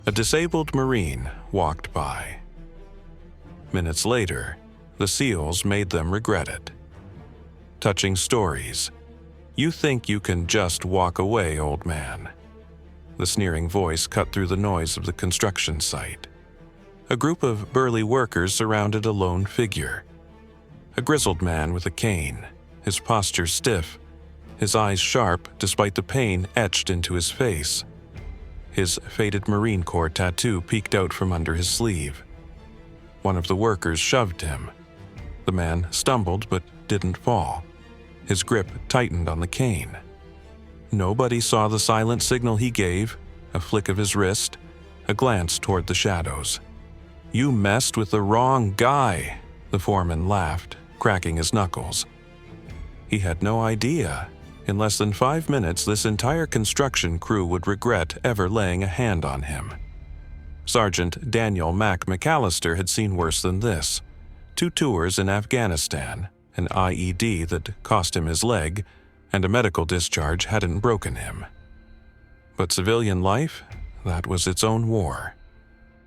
A disabled Marine walked by. Minutes later, the SEALs made them regret it. Touching stories. You think you can just walk away, old man. The sneering voice cut through the noise of the construction site. A group of burly workers surrounded a lone figure. A grizzled man with a cane, his posture stiff, his eyes sharp despite the pain etched into his face. His faded Marine Corps tattoo peeked out from under his sleeve. One of the workers shoved him. The man stumbled but didn't fall. His grip tightened on the cane. Nobody saw the silent signal he gave, a flick of his wrist, a glance toward the shadows. "You messed with the wrong guy," the foreman laughed, cracking his knuckles. He had no idea. In less than 5 minutes, this entire construction crew would regret ever laying a hand on him. Sergeant Daniel Mack MacAllister had seen worse than this. 2 tours in Afghanistan, an IED that cost him his leg, and a medical discharge hadn't broken him. But civilian life, that was its own war.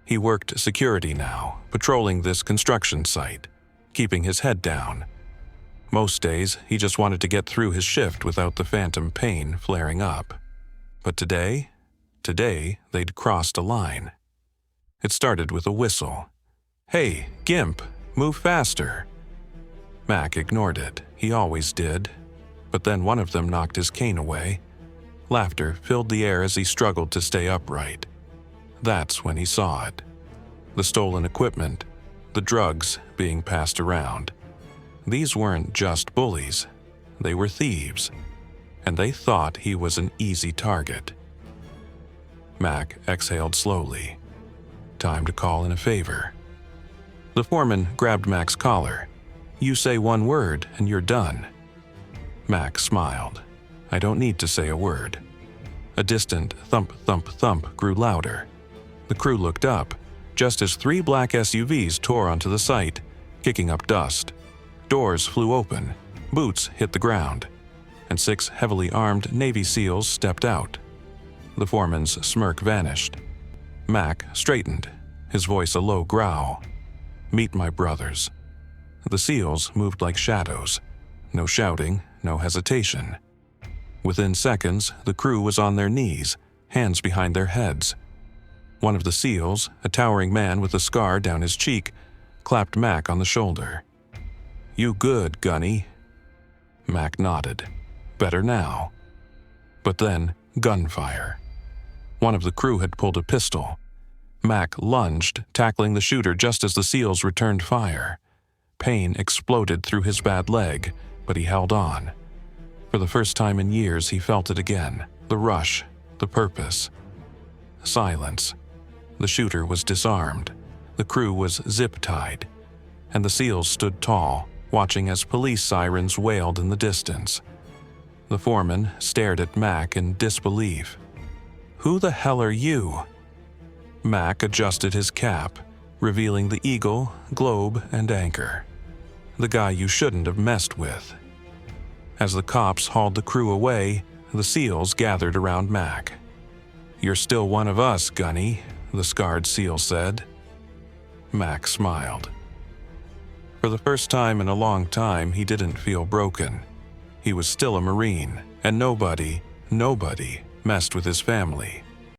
He worked security now, patrolling this construction site, keeping his head down. Most days, he just wanted to get through his shift without the phantom pain flaring up. But today, they'd crossed a line. It started with a whistle. "Hey, Gimp, move faster." Mack ignored it. He always did. But then one of them knocked his cane away. Laughter filled the air as he struggled to stay upright. That's when he saw it. The stolen equipment, the drugs being passed around. These weren't just bullies. They were thieves. And they thought he was an easy target. Mack exhaled slowly. Time to call in a favor. The foreman grabbed Mack's collar. "You say one word and you're done." Mack smiled. "I don't need to say a word." A distant thump, thump, thump grew louder. The crew looked up, just as 3 black SUVs tore onto the site, kicking up dust. Doors flew open, boots hit the ground, and 6 heavily armed Navy SEALs stepped out. The foreman's smirk vanished. Mack straightened, his voice a low growl. "Meet my brothers." The SEALs moved like shadows. No shouting, no hesitation. Within seconds, the crew was on their knees, hands behind their heads. One of the SEALs, a towering man with a scar down his cheek, clapped Mack on the shoulder. "You good, Gunny?" Mack nodded. Better now. But then, gunfire. One of the crew had pulled a pistol. Mack lunged, tackling the shooter just as the SEALs returned fire. Pain exploded through his bad leg, but he held on. For the first time in years, he felt it again. The rush, the purpose. Silence. The shooter was disarmed. The crew was zip-tied. And the SEALs stood tall, watching as police sirens wailed in the distance. The foreman stared at Mack in disbelief. "Who the hell are you?" Mack adjusted his cap, revealing the eagle, globe, and anchor. "The guy you shouldn't have messed with." As the cops hauled the crew away, the SEALs gathered around Mack. "You're still one of us, Gunny," the scarred SEAL said. Mack smiled. For the first time in a long time, he didn't feel broken. He was still a Marine, and nobody messed with his family.